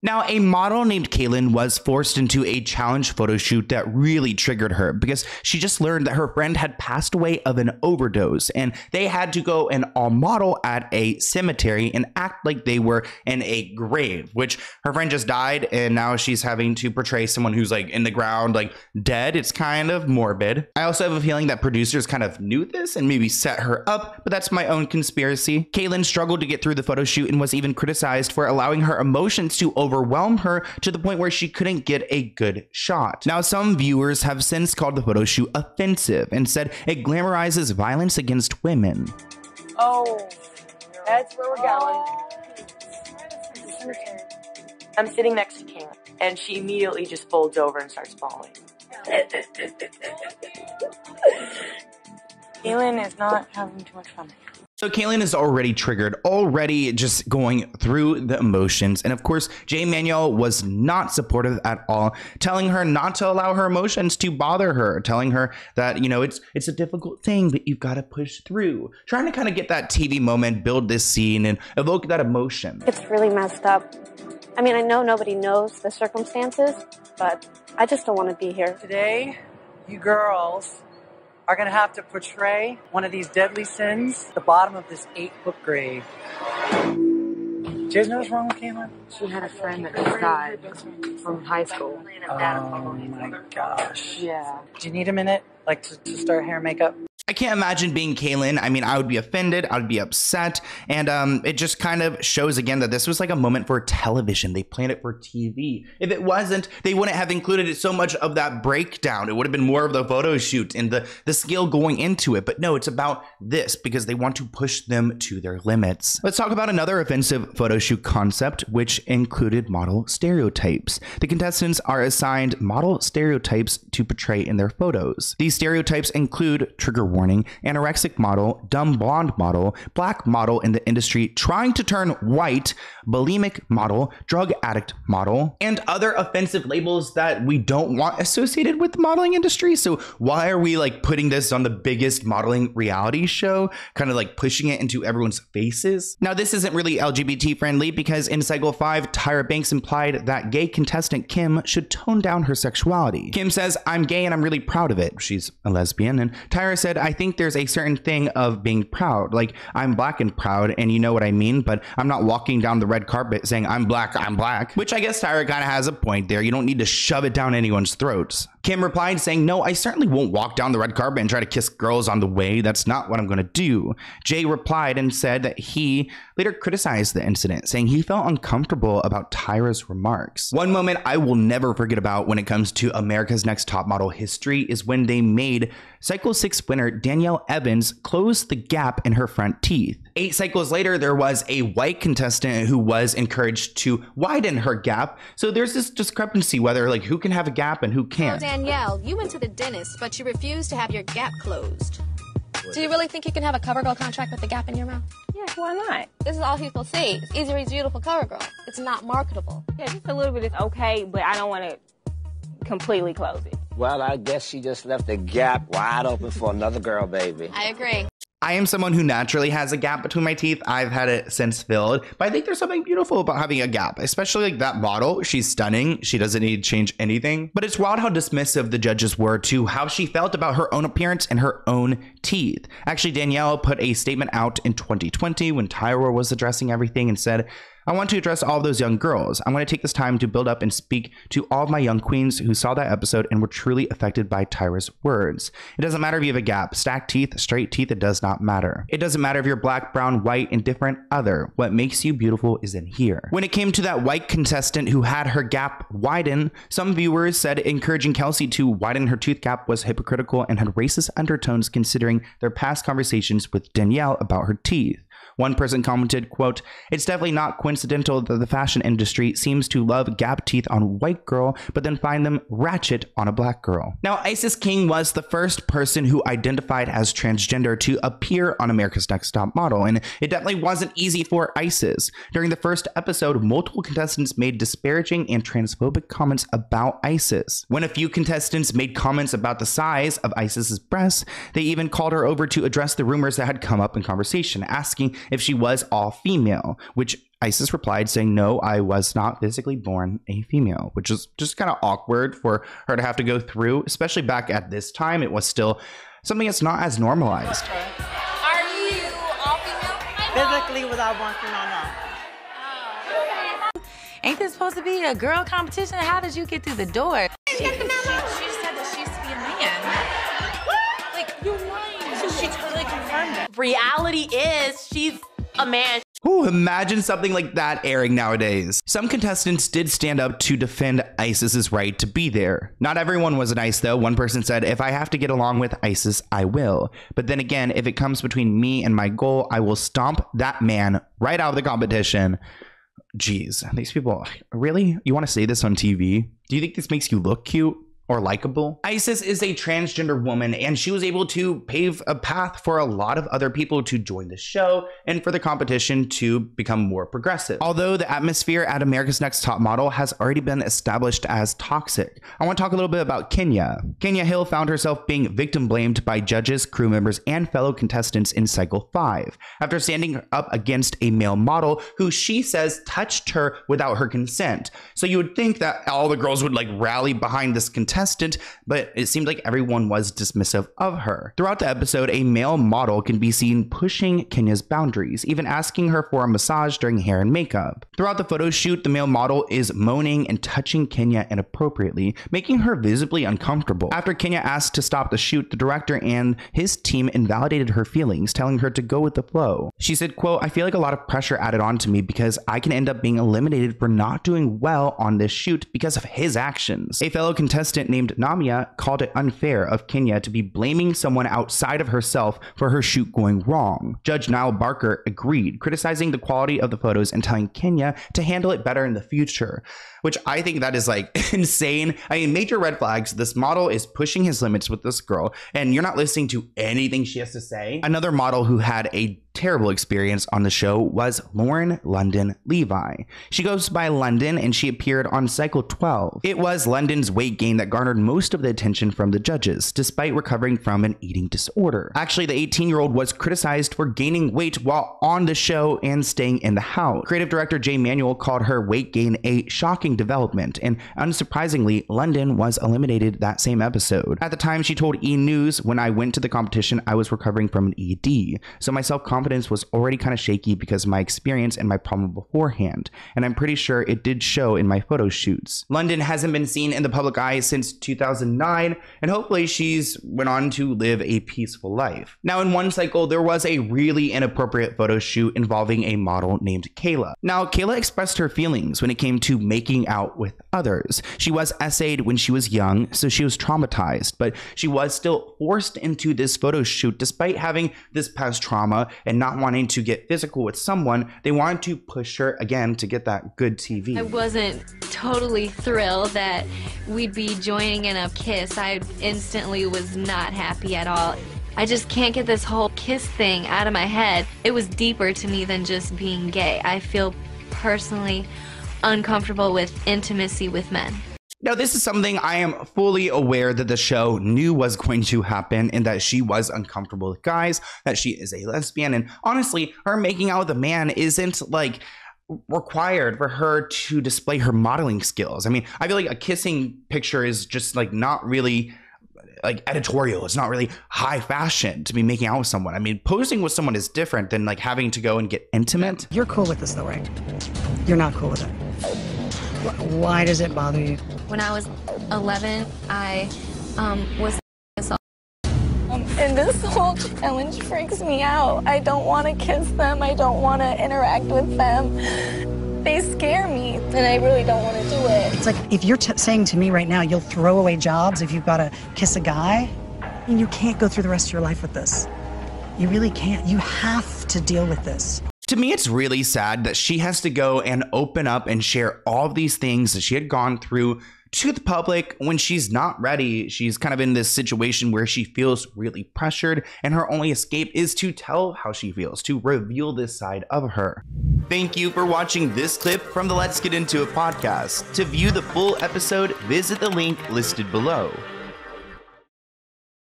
Now, a model named Kaylin was forced into a challenge photo shoot that really triggered her because she just learned that her friend had passed away of an overdose, and they had to go and all model at a cemetery and act like they were in a grave, which her friend just died, and now she's having to portray someone who's like in the ground, like dead. It's kind of morbid. I also have a feeling that producers kind of knew this and maybe set her up, but that's my own conspiracy. Kaylin struggled to get through the photo shoot and was even criticized for allowing her emotions to overwhelm her to the point where she couldn't get a good shot. Now, some viewers have since called the photo shoot offensive and said it glamorizes violence against women. Oh, that's where we're going. I'm sitting next to King, and she immediately just folds over and starts bawling. Kaylin is not having too much fun. So Kaylin is already triggered, already just going through the emotions. And of course, Jay Manuel was not supportive at all, telling her not to allow her emotions to bother her, telling her that, you know, it's a difficult thing, but you've got to push through. Trying to kind of get that TV moment, build this scene and evoke that emotion. It's really messed up. I mean, I know nobody knows the circumstances, but I just don't want to be here. Today, you girls are going to have to portray one of these deadly sins at the bottom of this 8-foot grave. Do you guys know what's wrong with Kaylin? She had a friend that just died from high school. Oh my gosh. Yeah. Do you need a minute, like, to start hair and makeup? I can't imagine being Kaylin. I mean, I would be offended. I would be upset. And it just kind of shows again that this was like a moment for television. They planned it for TV. If it wasn't, they wouldn't have included so much of that breakdown. It would have been more of the photo shoot and the skill going into it. But no, it's about this because they want to push them to their limits. Let's talk about another offensive photo shoot concept, which included model stereotypes. The contestants are assigned model stereotypes to portray in their photos. These stereotypes include trigger warning, anorexic model, dumb blonde model, black model in the industry trying to turn white, bulimic model, drug addict model, and other offensive labels that we don't want associated with the modeling industry. So why are we like putting this on the biggest modeling reality show, kind of like pushing it into everyone's faces? Now, this isn't really LGBT friendly because in cycle 5, Tyra Banks implied that gay contestant Kim should tone down her sexuality. Kim says, "I'm gay and I'm really proud of it." She's a lesbian. And Tyra said, "I think there's a certain thing of being proud. Like, I'm black and proud, and you know what I mean, but I'm not walking down the red carpet saying I'm black, which I guess Tyra kind of has a point there. You don't need to shove it down anyone's throats. Kim replied saying, "No, I certainly won't walk down the red carpet and try to kiss girls on the way. That's not what I'm going to do." Jay replied and said that he later criticized the incident, saying he felt uncomfortable about Tyra's remarks. One moment I will never forget about when it comes to America's Next Top Model history is when they made Cycle 6 winner Danielle Evans close the gap in her front teeth. 8 cycles later, there was a white contestant who was encouraged to widen her gap. So there's this discrepancy whether like who can have a gap and who can't. Well, Danielle, you went to the dentist, but you refused to have your gap closed. Do you really think you can have a CoverGirl contract with a gap in your mouth? Yeah, why not? This is all people see. It's Easy Reads Beautiful CoverGirl. It's not marketable. Yeah, just a little bit is okay, but I don't want to completely close it. Well, I guess she just left the gap wide open for another girl, baby. I agree. I am someone who naturally has a gap between my teeth. I've had it since filled, but I think there's something beautiful about having a gap, especially like that model. She's stunning. She doesn't need to change anything, but it's wild how dismissive the judges were to how she felt about her own appearance and her own teeth. Actually, Danielle put a statement out in 2020 when Tyra was addressing everything and said, "I want to address all of those young girls. I want to take this time to build up and speak to all of my young queens who saw that episode and were truly affected by Tyra's words. It doesn't matter if you have a gap, stacked teeth, straight teeth, it does not matter. It doesn't matter if you're black, brown, white, indifferent, other. What makes you beautiful is in here." When it came to that white contestant who had her gap widen, some viewers said encouraging Kelsey to widen her tooth gap was hypocritical and had racist undertones considering their past conversations with Danielle about her teeth. One person commented, quote, "It's definitely not coincidental that the fashion industry seems to love gap teeth on a white girl, but then find them ratchet on a black girl." Now, Isis King was the first person who identified as transgender to appear on America's Next Top Model, and it definitely wasn't easy for Isis. During the first episode, multiple contestants made disparaging and transphobic comments about Isis. When a few contestants made comments about the size of Isis's breasts, they even called her over to address the rumors that had come up in conversation, asking if she was all female, which Isis replied saying, "No, I was not physically born a female," which is just kind of awkward for her to have to go through, especially back at this time. It was still something that's not as normalized. Are you all female? Physically without born female, no. Ain't this supposed to be a girl competition? How did you get through the door? She said that she used to be a man. Like, you're lying. So she totally confirmed it. Reality is she's a man. Ooh, imagine something like that airing nowadays. Some contestants did stand up to defend Isis's right to be there. Not everyone was nice though. One person said, "If I have to get along with Isis, I will. But then again, if it comes between me and my goal, I will stomp that man right out of the competition." Jeez, these people, really? You want to say this on TV? Do you think this makes you look cute or likable? Isis is a transgender woman, and she was able to pave a path for a lot of other people to join the show and for the competition to become more progressive. Although the atmosphere at America's Next Top Model has already been established as toxic, I want to talk a little bit about Kenya. Kenya Hill found herself being victim blamed by judges, crew members, and fellow contestants in Cycle 5 after standing up against a male model who she says touched her without her consent. So you would think that all the girls would like rally behind this contestant, but it seemed like everyone was dismissive of her. Throughout the episode, a male model can be seen pushing Kenya's boundaries, even asking her for a massage during hair and makeup. Throughout the photo shoot, the male model is moaning and touching Kenya inappropriately, making her visibly uncomfortable. After Kenya asked to stop the shoot, the director and his team invalidated her feelings, telling her to go with the flow. She said, quote, "I feel like a lot of pressure added on to me because I can end up being eliminated for not doing well on this shoot because of his actions." A fellow contestant named Namia called it unfair of Kenya to be blaming someone outside of herself for her shoot going wrong. Judge Niall Barker agreed, criticizing the quality of the photos and telling Kenya to handle it better in the future, which I think that is like insane. I mean, major red flags. This model is pushing his limits with this girl, and you're not listening to anything she has to say. Another model who had a terrible experience on the show was Lauren London Levi. She goes by London, and she appeared on Cycle 12. It was London's weight gain that garnered most of the attention from the judges, despite recovering from an eating disorder. Actually, the 18-year-old was criticized for gaining weight while on the show and staying in the house. Creative director Jay Manuel called her weight gain a shocking development, and unsurprisingly, London was eliminated that same episode. At the time, she told E! News, "When I went to the competition, I was recovering from an ED, so my self-confidence was already kind of shaky because of my experience and my problem beforehand, and I'm pretty sure it did show in my photo shoots." London hasn't been seen in the public eye since 2009, and hopefully she's went on to live a peaceful life. Now, in one cycle, there was a really inappropriate photo shoot involving a model named Kayla. Now, Kayla expressed her feelings when it came to making out with others. She was essayed when she was young, so she was traumatized, but she was still forced into this photo shoot despite having this past trauma and not wanting to get physical with someone. They wanted to push her again to get that good TV. I wasn't totally thrilled that we'd be joining in a kiss. I instantly was not happy at all. I just can't get this whole kiss thing out of my head. It was deeper to me than just being gay. I feel personally uncomfortable with intimacy with men. Now, this is something I am fully aware that the show knew was going to happen, and that she was uncomfortable with guys, that she is a lesbian, and honestly, her making out with a man isn't like required for her to display her modeling skills. I mean, I feel like a kissing picture is just like not really like editorial. It's not really high fashion to be making out with someone. I mean, posing with someone is different than like having to go and get intimate. You're cool with this though, right? You're not cool with it. Why does it bother you? When I was 11, I was assaulted. And this whole challenge freaks me out. I don't want to kiss them. I don't want to interact with them. They scare me, and I really don't want to do it. It's like if you're saying to me right now you'll throw away jobs if you've got to kiss a guy, and you can't go through the rest of your life with this. You really can't. You have to deal with this. To me, it's really sad that she has to go and open up and share all of these things that she had gone through to the public when she's not ready. She's kind of in this situation where she feels really pressured, and her only escape is to tell how she feels, to reveal this side of her. Thank you for watching this clip from the Let's Get Into It podcast. To view the full episode, visit the link listed below.